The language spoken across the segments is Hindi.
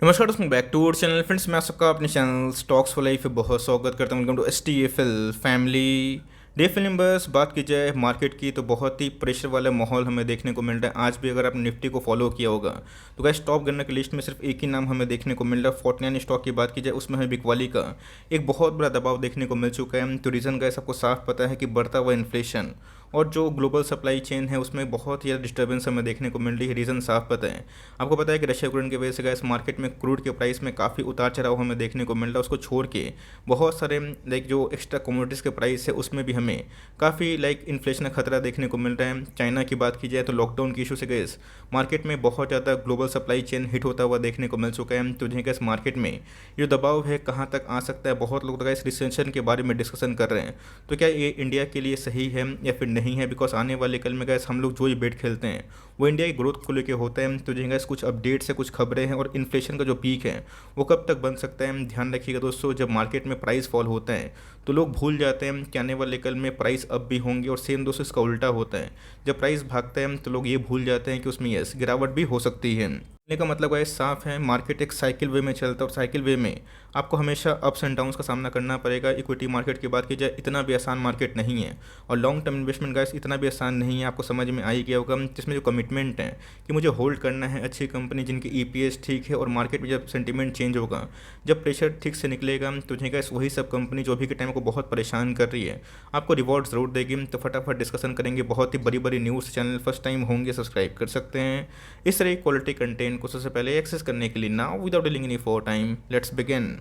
नमस्कार दोस्तों, back to our channel. Friends, मैं आप सबका अपने चैनल स्टॉक्स फॉर लाइफ पे बहुत स्वागत करता हूँ। Welcome to STFL family. डे फिल्म बस बात की जाए मार्केट की तो बहुत ही प्रेशर वाला माहौल हमें देखने को मिल रहा है। आज भी अगर आपने निफ्टी को फॉलो किया होगा तो गाइस टॉप गन्ना की लिस्ट में सिर्फ एक ही नाम हमें देखने को मिल रहा है। 49 स्टॉक की बात की जाए उसमें हमें बिकवाली का एक बहुत बड़ा दबाव देखने को मिल चुका है। तो रीज़न गाइस आपको साफ पता है कि बढ़ता हुआ इन्फ्लेशन और जो ग्लोबल सप्लाई चेन है उसमें बहुत ही ज़्यादा डिस्टर्बेंस हमें देखने को मिल रही है। रीज़न साफ पता है। आपको पता है कि रशिया यूक्रेन की वजह से गैस मार्केट में क्रूड के प्राइस में काफ़ी उतार चढ़ाव हमें देखने को मिल रहा है। उसको छोड़ के बहुत सारे लाइक जो एक्स्ट्रा कमोडिटीज़ के प्राइस है उसमें भी हमें काफ़ी लाइक इन्फ्लेशन का खतरा देखने को मिल रहा है। चाइना की बात की जाए तो लॉकडाउन की इशू से गैस मार्केट में बहुत ज़्यादा ग्लोबल सप्लाई चेन हिट होता हुआ देखने को मिल चुका है। तो जिन्हें गैस मार्केट में ये दबाव है कहाँ तक आ सकता है, बहुत लोग गैस रिसेशन के बारे में डिस्कशन कर रहे हैं। तो क्या ये इंडिया के लिए सही है या फिर नहीं है? बिकॉज आने वाले कल में गैस हम लोग जो ये बेट खेलते हैं वो इंडिया की ग्रोथ को लेकर होता है। तो जिन्हें गैस कुछ अपडेट्स है, कुछ खबरें हैं और इन्फ्लेशन का जो पीक है वो कब तक बन सकता है। ध्यान रखिएगा दोस्तों, जब मार्केट में प्राइस फॉल होता है तो लोग भूल जाते हैं कि आने वाले कल में प्राइस अप भी होंगे, और सेम दोस्तों इसका उल्टा होता है। जब प्राइस भागता है तो लोग ये भूल जाते हैं कि उसमें यस गिरावट भी हो सकती है। कहने का मतलब है साफ है, मार्केट एक साइकिल वे में चलता है और साइकिल वे में आपको हमेशा अप्स एंड डाउन्स का सामना करना पड़ेगा। इक्विटी मार्केट की बात की जाए इतना भी आसान मार्केट नहीं है, और लॉन्ग टर्म इन्वेस्टमेंट गाइस इतना भी आसान नहीं है। आपको समझ में आ ही गया होगा जिसमें जो कमिटमेंट है कि मुझे होल्ड करना है अच्छी कंपनी जिनकी EPS ठीक है, और मार्केट में जब सेंटीमेंट चेंज होगा, जब प्रेशर ठीक से निकलेगा तो जिन्हें गाइस वही सब कंपनी जो अभी के टाइम को बहुत परेशान कर रही है आपको रिवॉर्ड ज़रूर देगी। तो फटाफट डिस्कशन करेंगे। बहुत ही बड़ी बड़ी न्यूज़ चैनल फर्स्ट टाइम होंगे सब्सक्राइब कर सकते हैं इस तरह की क्वालिटी कंटेंट को सबसे पहले एक्सेस करने के लिए। Now without dealing any for time let's begin.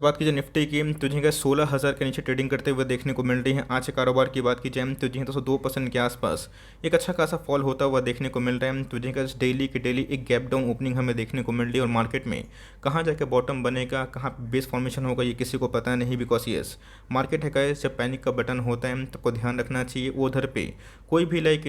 बात की जाए निफ्टी की तो जिनका 16,000 के नीचे ट्रेडिंग करते हुए देखने को मिल रही है। आज के कारोबार की बात की जाए तो जिन्हें 2% के आसपास एक अच्छा खासा फॉल होता हुआ देखने को मिल रहा है। तो जिनका डेली की डेली एक गैप डाउन ओपनिंग हमें देखने को मिल रही है, और मार्केट में कहाँ जाकर बॉटम बनेगा, कहाँ बेस फॉर्मेशन होगा, ये किसी को पता नहीं। बिकॉज यस मार्केट है गाइस, जब पैनिक का बटन होता है तो आपको ध्यान रखना चाहिए वो उधर पे कोई भी लाइक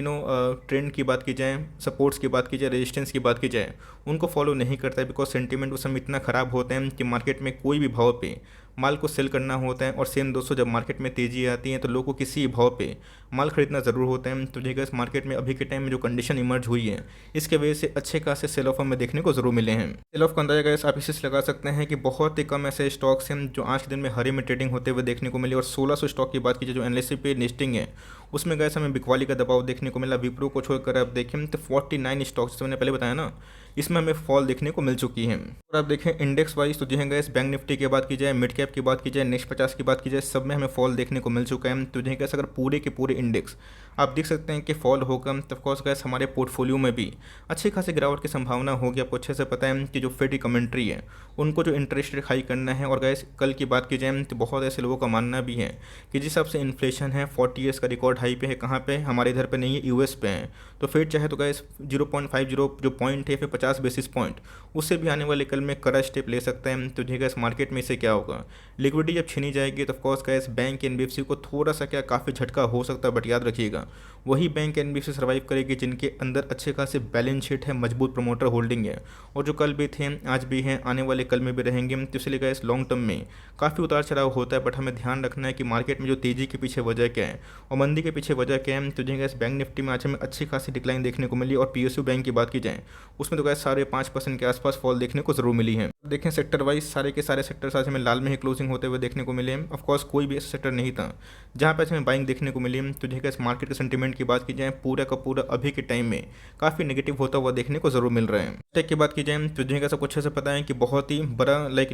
ट्रेंड की बात की जाए, सपोर्ट्स की बात की जाए, रेजिस्टेंस की बात की जाए, उनको फॉलो नहीं करता है। बिकॉज सेंटीमेंट उस समय इतना ख़राब होता है कि मार्केट में कोई भी भाव पे माल को सेल करना होता है। और सेम दोस्तों जब मार्केट में तेज़ी आती है तो लोगों को किसी भाव पे माल खरीदना ज़रूर होता है। तो देखिए इस मार्केट में अभी के टाइम में जो कंडीशन इमर्ज हुई है इसके वजह से अच्छे खासे सेल ऑफ हमें देखने को ज़रूर मिले हैं। सेल ऑफ का अंदाजा गैस आप इसी से लगा सकते हैं कि बहुत ही कम ऐसे स्टॉक्स हैं जो आज के दिन में हरे में ट्रेडिंग होते हुए देखने को मिले। और 1600 स्टॉक की बात कीजिए जो एनएलसी पे लिस्टिंग है उसमें गैस हमें बिकवाली का दबाव देखने को मिला। विप्रो को छोड़कर आप देखें तो 49 स्टॉक्स जैसे मैंने पहले बताया ना, इसमें हमें फॉल देखने को मिल चुकी है। और आप देखें इंडेक्स वाइज तो जो है गैस बैंक निफ्टी की बात की जाए, मिड कैप की बात की जाए, नेक्स्ट 50 की बात की जाए, सब में हमें फॉल देखने को मिल चुका है। तो जो है गैस अगर पूरे के पूरे इंडेक्स आप देख सकते हैं कि फॉल होगा तो ऑफकोर्स गैस हमारे पोर्टफोलियो में भी अच्छी खासी गिरावट की संभावना होगी। आपको अच्छे से पता है कि जो फेड की कमेंट्री है उनको जो इंटरेस्ट रेट हाई करना है। और गैस कल की बात की जाए तो बहुत ऐसे लोगों का मानना भी है कि जिस हिसाब से इन्फ्लेशन है 40 ईयर्स का रिकॉर्ड हाई पे है, कहाँ पे हमारे इधर पे नहीं है, US पे है। तो फेड चाहे तो गैस 0.50 जो पॉइंट है फिर 50 बेसिस पॉइंट उससे भी आने वाले कल में कड़ा स्टेप ले सकता है। तो जो गैस मार्केट में इससे क्या होगा, लिक्विडिटी जब छीनी जाएगी तो ऑफकोर्स गैस बैंक NBFC को थोड़ा सा क्या काफ़ी झटका हो सकता है। बट याद रखिएगा वही बैंक NBFC सर्वाइव करेगी जिनके अंदर अच्छे खासे बैलेंस शीट है, मजबूत प्रमोटर होल्डिंग है, और जो कल भी थे आज भी हैं आने वाले कल में भी रहेंगे। तो इसलिए गैस लॉन्ग टर्म में काफ़ी उतार चढ़ाव होता है। बट हमें ध्यान रखना है कि मार्केट में जो तेज़ी के पीछे वजह क्या है और मंदी के पीछे वजह क्या है। तो जो गैस बैंक निफ्टी में आज हमें अच्छी खासी डिक्लाइन देखने को मिली। और PSU बैंक की बात की जाए उसमें तो गैस 5.5% के आसपास फॉल देखने को जरूर मिली है। देखें सेक्टर वाइज सारे के सारे सेक्टर्स आज हमें लाल में ही क्लोजिंग होते हुए देखने को मिले हैं। ऑफकोर्स कोई भी ऐसा सेक्टर नहीं था जहाँ पे हमें बाइंग देखने को मिली। तो जो इस मार्केट के सेंटीमेंट की बात की जाए पूरा का पूरा अभी के टाइम में काफ़ी नेगेटिव होता हुआ देखने को जरूर मिल रहा है। टेक की बात की जाए तो जो सब कुछ ऐसा पता है कि बहुत ही बड़ा लाइक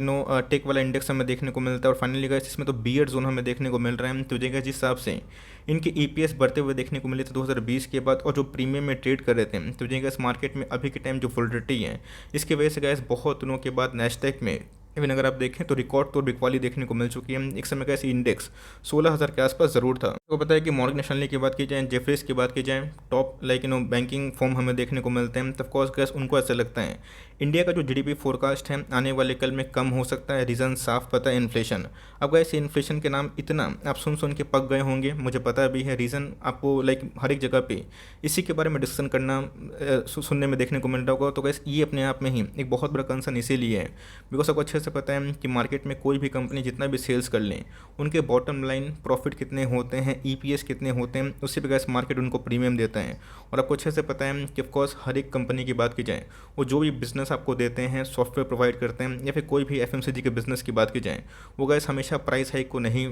टेक वाला इंडेक्स हमें देखने को मिलता है। और फाइनली गैस इसमें तो बियर जोन हमें देखने को मिल रहा है। तो जिस हिसाब से इनके EPS बढ़ते हुए देखने को मिले थे 2020 के बाद, और जो प्रीमियम में ट्रेड कर रहे थे, तो जिस मार्केट में अभी के टाइम जो वोलेटिलिटी है इसकी वजह से गैस बहुत दिनों के बाद नेस्डैक में इवन अगर आप देखें तो रिकॉर्ड तोड़ बिकवाली देखने को मिल चुकी है। एक समय का ऐसी इंडेक्स 16,000 के आसपास ज़रूर था। तो पता है कि मॉर्गन स्टैनली की बात की जाए, जेफरीज की बात की जाए, टॉप लाइक बैंकिंग फॉर्म हमें देखने को मिलते हैं। तो ऑफकोर्स गैस उनको ऐसा लगता है इंडिया का जो GDP फोरकास्ट है आने वाले कल में कम हो सकता है। रीज़न साफ पता है, इन्फ्लेशन। अब गैस इन्फ्लेशन के नाम इतना आप सुन के पक गए होंगे, मुझे पता भी है। रीज़न आपको लाइक हर एक जगह पे इसी के बारे में डिस्कशन करना सुनने में देखने को मिल रहा होगा। तो गैस ये अपने आप में ही एक बहुत बड़ा कंसर्न इसीलिए है बिकॉज आपको अच्छे से पता है कि मार्केट में कोई भी कंपनी जितना भी सेल्स कर लें उनके बॉटम लाइन प्रॉफिट कितने होते हैं, EPS कितने होते हैं, उससे भी गैस मार्केट उनको प्रीमियम देता है। और आपको अच्छे से पता है कि ऑफकोर्स हर एक कंपनी की बात की जाए वो जो भी बिजनेस बिज़नेस आपको देते हैं, सॉफ्टवेयर प्रोवाइड करते हैं, या फिर कोई भी एफएमसीजी के बिज़नेस की बात की जाए, वो गैस हमेशा प्राइस हाइक को नहीं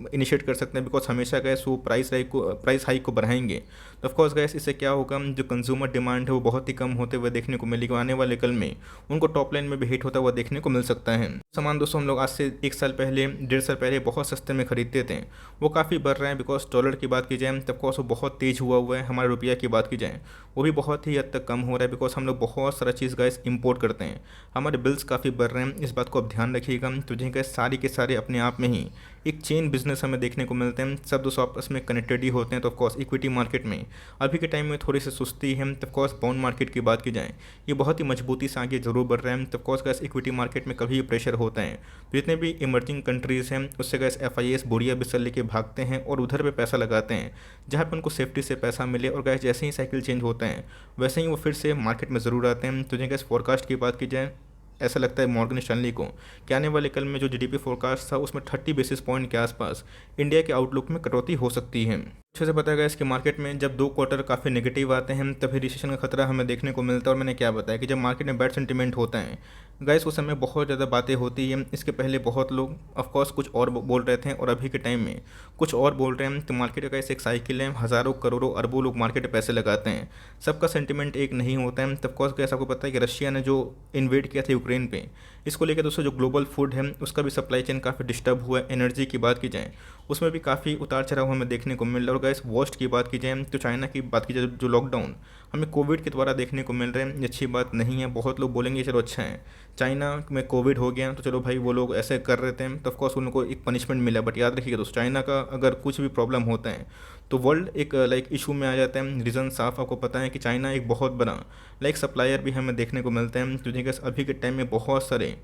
इनिशिएट कर सकते हैं, बिकॉज हमेशा गैस वो प्राइस हाइक को बढ़ाएंगे। तो ऑफकोर्स गैस इससे क्या होगा, जो कंज्यूमर डिमांड है वो बहुत ही कम होते हुए देखने को मिलेगी। आने वाले कल में उनको टॉप लाइन में भी हिट होता हुआ देखने को मिल सकता है। सामान दोस्तों हम लोग आज से 1 साल पहले 1.5 साल पहले बहुत सस्ते में खरीदते थे, वो काफ़ी बढ़ रहे हैं। बिकॉज डॉलर की बात की जाए तब कोर्स वो बहुत तेज़ हुआ है। हमारे रुपया की बात की जाए वो भी बहुत ही हद तक कम हो रहा है, बिकॉज हम लोग बहुत सारा चीज़ गैस इंपोर्ट करते हैं, हमारे बिल्स काफ़ी बढ़ रहे हैं। इस बात को आप ध्यान रखिएगा। तो जिनके सारी के सारे अपने आप में ही एक चेन बिजनेस हमें देखने को मिलते हैं, सब दोस्तों आपस में कनेक्टेड ही होते हैं। तो ऑफकोर्स इक्विटी मार्केट में अभी के टाइम में थोड़ी सी सुस्ती है। तो ऑफकोर्स बॉन्ड मार्केट की बात की जाए ये बहुत ही मजबूती से आगे जरूर बढ़ रहे हैं। तो ऑफकोर्स गैस इक्विटी मार्केट में कभी भी प्रेशर होता है, तो जितने भी इमर्जिंग कंट्रीज़ हैं उससे गैस FIAs बुढ़िया बिस्तर लेके भागते हैं और उधर पे पैसा लगाते हैं जहाँ पे उनको सेफ्टी से पैसा मिले। और गैस जैसे ही साइकिल चेंज होता है वैसे ही वो फिर से मार्केट में ज़रूर आते हैं। तो गैस फोरकास्ट की बात की जाए ऐसा लगता है मॉर्गन स्टैनली को कि आने वाले कल में जो GDP फोरकास्ट था उसमें 30 बेसिस पॉइंट के आसपास इंडिया के आउटलुक में कटौती हो सकती है। अच्छे से पता गया इसके मार्केट में जब 2 क्वार्टर काफ़ी नेगेटिव आते हैं तभी रिसेशन का खतरा हमें देखने को मिलता है। और मैंने क्या बताया कि जब मार्केट में बैड सेंटीमेंट होता है गैस उस समय बहुत ज़्यादा बातें होती हैं। इसके पहले बहुत लोग ऑफकोर्स कुछ और बोल रहे थे और अभी के टाइम में कुछ और बोल रहे हैं। तो मार्केट का एक साइकिल है, हज़ारों करोड़ों अरबों लोग मार्केट में पैसे लगाते हैं, सबका सेंटीमेंट एक नहीं होता है। तब ऑफकोर्स गैस आपको पता है कि रशिया ने जो इन्वेड किया था यूक्रेन पे, इसको लेकर दोस्तों जो ग्लोबल फूड है उसका भी सप्लाई चेन काफ़ी डिस्टर्ब हुआ है। एनर्जी की बात की जाए उसमें भी काफ़ी उतार चढ़ाव हमें देखने को मिल रहा है। और गैस वर्स्ट की बात की जाए तो चाइना की बात की जाए जो लॉकडाउन हमें कोविड के द्वारा देखने को मिल रहे हैं, ये अच्छी बात नहीं है। बहुत लोग बोलेंगे चलो अच्छा है चाइना में कोविड हो गया तो चलो भाई वो लोग ऐसे कर रहे थे तो ऑफकोर्स उनको एक पनिशमेंट मिला। बट याद रखिएगा दोस्तों चाइना का अगर कुछ भी प्रॉब्लम होता है तो वर्ल्ड एक इशू में आ जाता है। रीज़न साफ आपको पता है कि चाइना एक बहुत बड़ा सप्लायर भी हमें देखने को मिलते हैं। तो देखिए अभी के टाइम में बहुत सारे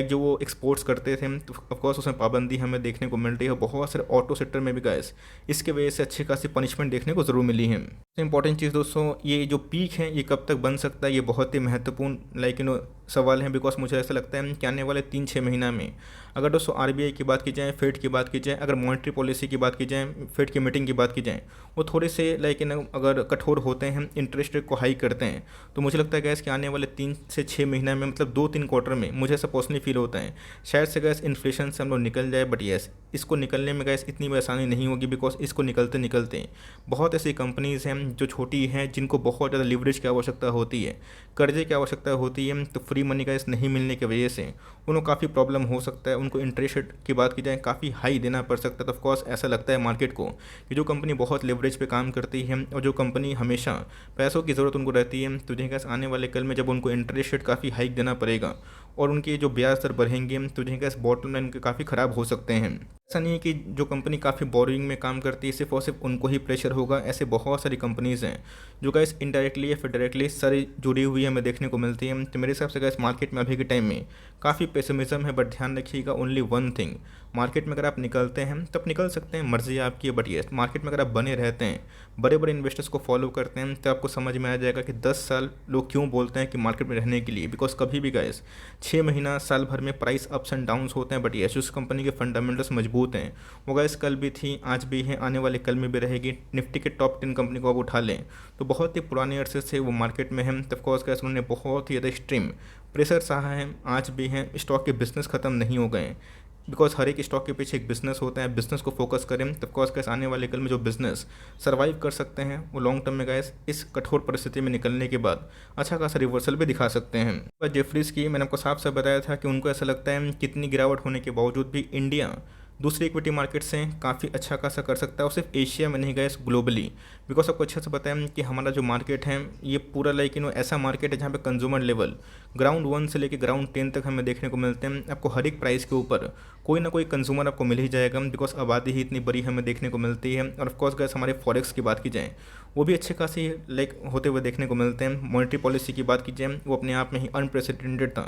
जो वो एक्सपोर्ट्स करते थे तो ऑफकोर्स उसमें पाबंदी हमें देखने को मिल रही है। बहुत सारे ऑटो सेक्टर में भी गैस इसके वजह से अच्छी खासी पनिशमेंट देखने को ज़रूर मिली है। इंपॉर्टेंट चीज़ दोस्तों ये जो पीक है ये कब तक बन सकता है ये बहुत ही महत्वपूर्ण सवाल है। बिकॉज मुझे ऐसा लगता है कि आने वाले 3-6 महीना में अगर दोस्तों RBI की बात की जाए, फेड की बात की जाए, अगर मॉनेटरी पॉलिसी की बात की जाए, फेड की मीटिंग की बात की जाए वो थोड़े से अगर कठोर होते हैं, इंटरेस्ट रेट को हाई करते हैं तो मुझे लगता है गैस कि आने वाले 3 से 6 महीना में 2-3 क्वार्टर में मुझे ऐसा पर्सनली फील होता है शायद से गैस इन्फ्लेशन से हम लोग निकल जाए। बट येस इसको निकलने में गैस इतनी भी आसानी नहीं होगी, बिकॉज इसको निकलते निकलते बहुत ऐसी कंपनीज़ हैं जो छोटी हैं जिनको बहुत ज़्यादा लिवरेज की आवश्यकता होती है, कर्जे की आवश्यकता होती है। तो फ्री मनी गैस नहीं मिलने की वजह से उनको काफ़ी प्रॉब्लम हो सकता है। उनको इंटरेस्ट रेट की बात की जाए काफ़ी हाई देना पड़ सकता है। तो ऑफकोर्स ऐसा लगता है मार्केट को कि जो कंपनी बहुत लिवरेज पे काम करती है और जो कंपनी हमेशा पैसों की ज़रूरत उनको रहती है तो गैस आने वाले कल में जब उनको इंटरेस्ट रेट काफ़ी हाइक देना पड़ेगा और उनके जो ब्याज दर बढ़ेंगे तो गैस बॉटम लाइन उनके काफ़ी ख़राब हो सकते हैं। ऐसा नहीं है कि जो कंपनी काफ़ी बोरिंग में काम करती है सिर्फ और सिर्फ उनको ही प्रेशर होगा। ऐसे बहुत सारी कंपनीज़ हैं जो गैस इनडायरेक्टली या फिर डायरेक्टली सारी जुड़ी हुई हमें देखने को मिलती है। तो मेरे हिसाब से गैस मार्केट में अभी के टाइम में काफ़ी पेसिमिज्म है। बट ध्यान रखिएगा ओनली वन थिंग, मार्केट में अगर आप निकलते हैं तब निकल सकते हैं, मर्जी आपकी है। बट ये मार्केट में अगर आप बने रहते हैं, बड़े बड़े इन्वेस्टर्स को फॉलो करते हैं तो आपको समझ में आ जाएगा कि 10 साल लोग क्यों बोलते हैं कि मार्केट में रहने के लिए। बिकॉज कभी भी गैस 6 महीना साल भर में प्राइस अप्स एंड डाउन्स होते हैं। बट ये उस कंपनी के फंडामेंटल्स मजबूत हैं, वो गैस कल भी थी, आज भी है, आने वाले कल में भी रहेगी। निफ्टी के टॉप 10 कंपनी को आप उठा लें तो बहुत ही पुराने अरसे से वो मार्केट में है। तो ऑफकोर्स गैस उन्होंने बहुत ही ज़्यादा एक्सट्रीम प्रेशर सहा है, आज भी हैं। स्टॉक के बिजनेस ख़त्म नहीं हो गए बिकॉज हर एक स्टॉक के पीछे एक बिजनेस होता है, बिजनेस को फोकस करें तो ऑफकोर्स गैस आने वाले कल में जो बिजनेस सर्वाइव कर सकते हैं वो लॉन्ग टर्म में गैस इस कठोर परिस्थिति में निकलने के बाद अच्छा खासा रिवर्सल भी दिखा सकते हैं। पर जेफरीज की मैंने आपको साफ साफ बताया था कि उनको ऐसा लगता है कितनी गिरावट होने के बावजूद भी इंडिया दूसरी इक्विटी मार्केट से काफ़ी अच्छा खासा कर सकता है और सिर्फ एशिया में नहीं गैस ग्लोबली। बिकॉज आपको अच्छे से पता है कि हमारा जो मार्केट है ये पूरा ऐसा मार्केट है जहाँ पे कंज्यूमर लेवल ग्राउंड 1 से लेकर ग्राउंड 10 तक हमें देखने को मिलते हैं। आपको हर एक प्राइस के ऊपर कोई ना कोई कंज्यूमर आपको मिल ही जाएगा बिकॉज आबादी ही इतनी बड़ी हमें देखने को मिलती है। और ऑफकोर्स गैस हमारे फॉरेक्स की बात की जाए वो भी अच्छे खासी होते हुए देखने को मिलते हैं। मॉनेटरी पॉलिसी की बात की जाए वो अपने आप में ही अनप्रेसिडेंटेड था,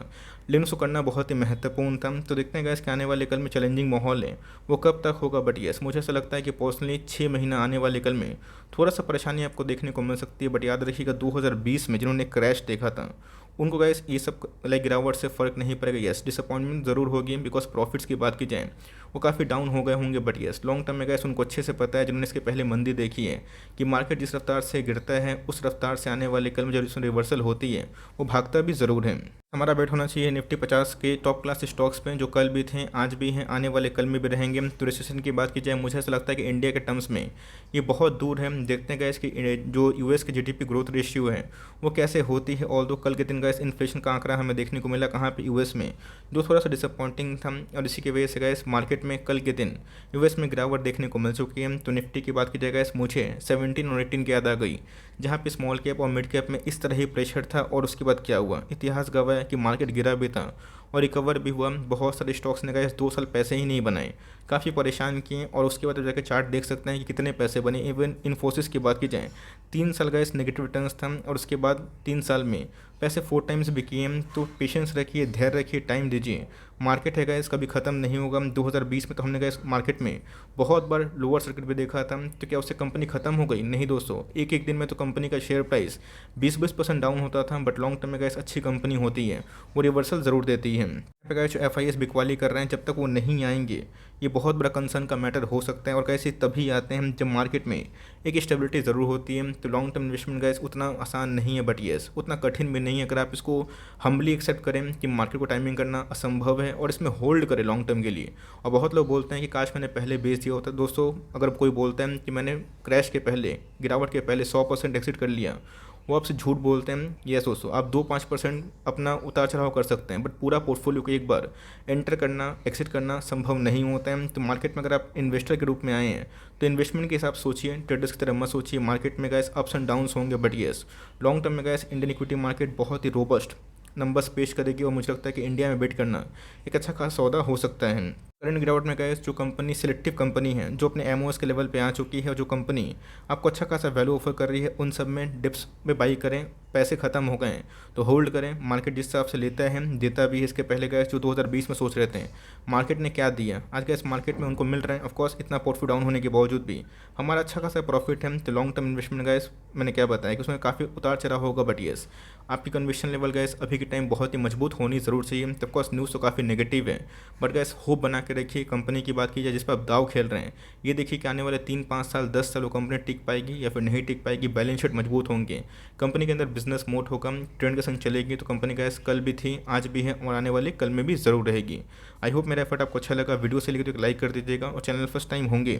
लेकिन उसको करना बहुत ही महत्वपूर्ण था। तो देखते हैं गैस कि आने वाले कल में चैलेंजिंग माहौल है वो कब तक होगा। बट येस मुझे ऐसा लगता है कि पर्सनली 6 महीना आने वाले कल में थोड़ा सा परेशानी आपको देखने को मिल सकती है। बट याद रखिएगा 2020 में जिन्होंने क्रैश देखा था उनको गैस ये सब लाइक गिरावट से फ़र्क नहीं पड़ेगा। यस, डिसअपॉइंटमेंट ज़रूर होगी, बिकॉज प्रॉफिट्स की बात की जाए वो काफ़ी डाउन हो गए होंगे, बट यस लॉन्ग टर्म में गैस उनको अच्छे से पता है, जिन्होंने इसके पहले मंदी देखी है, कि मार्केट जिस रफ्तार से गिरता है उस रफ्तार से आने वाले कल में जब इसमें रिवर्सल होती है वो भागता भी ज़रूर है। हमारा बेट होना चाहिए निफ्टी 50 के टॉप क्लास स्टॉक्स पे, जो कल भी थे, आज भी हैं, आने वाले कल में भी रहेंगे। तो रिसेशन की बात की जाए, मुझे ऐसा लगता है कि इंडिया के टर्म्स में ये बहुत दूर है। देखते हैं गैस कि जो यूएस की जीडीपी ग्रोथ रेशियो है वो कैसे होती है। ऑल दो कल के दिन गैस इन्फ्लेशन का आंकड़ा हमें देखने को मिला कहाँ पे, यूएस में, जो थोड़ा सा डिसअपॉइंटिंग था, और इसी की वजह से गैस मार्केट में कल के दिन यूएस में गिरावट देखने को मिल चुकी है। तो निफ्टी की बात की जाए गैस, मुझे 17 और 18 की याद आ गई, जहाँ पे स्मॉल कैप और मिड कैप में इस तरह ही प्रेशर था, और उसके बाद क्या हुआ, इतिहास गवाह है कि मार्केट गिरा भी था और रिकवर भी हुआ। बहुत सारे स्टॉक्स ने गए 2 साल पैसे ही नहीं बनाए, काफ़ी परेशान किए, और उसके बाद जाकर चार्ट देख सकते हैं कि कितने पैसे बने। इवन इन्फोसिस की बात की जाए, 3 साल गए नेगेटिव रिटर्न्स था, और उसके बाद 3 साल में पैसे 4 टाइम्स भी किए। तो पेशेंस रखिए, धैर्य रखिए, टाइम दीजिए। मार्केट है गैस कभी ख़त्म नहीं होगा। 2020 में तो हमने गैस मार्केट में बहुत बार लोअर सर्किट भी देखा था, तो क्या उससे कंपनी ख़त्म हो गई? नहीं दोस्तों, एक एक दिन में तो कंपनी का शेयर प्राइस 20-20% डाउन होता था, बट लॉन्ग टर्म में गैस अच्छी कंपनी होती है वो रिवर्सल ज़रूर देती है। गैस जो FIS बिकवाली कर रहे हैं, जब तक वो नहीं आएंगे ये बहुत बड़ा कंसर्न का मैटर हो सकता है, और कैसे तभी आते हैं जब मार्केट में एक स्टेबिलिटी ज़रूर होती है। तो लॉन्ग टर्म इन्वेस्टमेंट गैस उतना आसान नहीं है, बट येस उतना कठिन भी नहीं है, अगर आप इसको हम्बली एक्सेप्ट करें कि मार्केट को टाइमिंग करना असंभव है, और इसमें होल्ड करें लॉन्ग टर्म के लिए। और बहुत लोग बोलते हैं कि काश मैंने पहले बेच दिया होता। दोस्तों, अगर कोई बोलता है कि मैंने क्रैश के पहले, गिरावट के पहले 100% एक्सिट कर लिया, वो आपसे झूठ बोलते हैं। यस दोस्तों, आप 2-5% अपना उतार चढ़ाव कर सकते हैं, बट पूरा पोर्टफोलियो को एक बार एंटर करना, एक्सिट करना संभव नहीं होता है। तो मार्केट में अगर आप इन्वेस्टर के रूप में आए हैं तो इन्वेस्टमेंट के हिसाब से सोचिए, ट्रेडर्स की तरह मत सोचिए। मार्केट में गैस अप्स एंड डाउन्स होंगे, बट यस लॉन्ग टर्म में गैस इंडियन इक्विटी मार्केट बहुत ही रोबस्ट नंबर्स पेश करेगी, और मुझे लगता है कि इंडिया में बेट करना एक अच्छा खासा सौदा हो सकता है। करंट गिरावट में गए जो कंपनी सिलेक्टिव कंपनी है, जो अपने एमओएस के लेवल पे आ चुकी है, और जो कंपनी आपको अच्छा खासा वैल्यू ऑफर कर रही है, उन सब में डिप्स में बाई करें। पैसे ख़त्म हो गए हैं तो होल्ड करें। मार्केट जिस हिसाब से लेता है देता भी है। इसके पहले गए जो 2020 में सोच रहे थे मार्केट ने क्या दिया, आज गैस मार्केट में उनको मिल रहा है। ऑफकोर्स इतना पोर्टफोलियो डाउन होने के बावजूद भी हमारा अच्छा खासा प्रॉफिट है। तो लॉन्ग टर्म इन्वेस्टमेंट गैस मैंने क्या बताया कि उसमें काफ़ी उतार चढ़ाव होगा, बट येस आपकी कन्विक्शन लेवल गैस अभी के टाइम बहुत ही मजबूत होनी ज़रूर चाहिए। तो ऑफकोर्स न्यूज़ तो काफ़ी नेगेटिव है, बट गैस होप बना के रखिए। कंपनी की बात की जाए जिस पर आप दाव खेल रहे हैं, ये देखिए कि आने वाले 3-5 साल 10 साल वो कंपनी टिक पाएगी या फिर नहीं टिक पाएगी। बैलेंस शीट मजबूत होंगे, कंपनी के अंदर बिजनेस मोड होगा, ट्रेंड के संग चलेगी। तो कंपनी गैस कल भी थी, आज भी है, और आने वाले कल में भी ज़रूर रहेगी। आई होप मेरा एफर्ट आपको अच्छा लगा। वीडियो से लेकर तो एक लाइक कर दीजिएगा, और चैनल फर्स्ट टाइम होंगे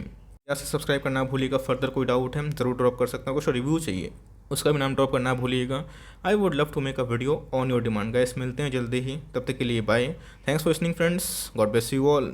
या से सब्सक्राइब करना भूलिएगा। फर्दर कोई डाउट है ज़रूर ड्रॉप कर सकता हूँ, कुछ रिव्यू चाहिए उसका भी नाम ड्रॉप करना भूलिएगा। I would love to make a video on your demand. Guys मिलते हैं जल्दी ही, तब तक के लिए bye. Thanks for listening friends, God bless you all.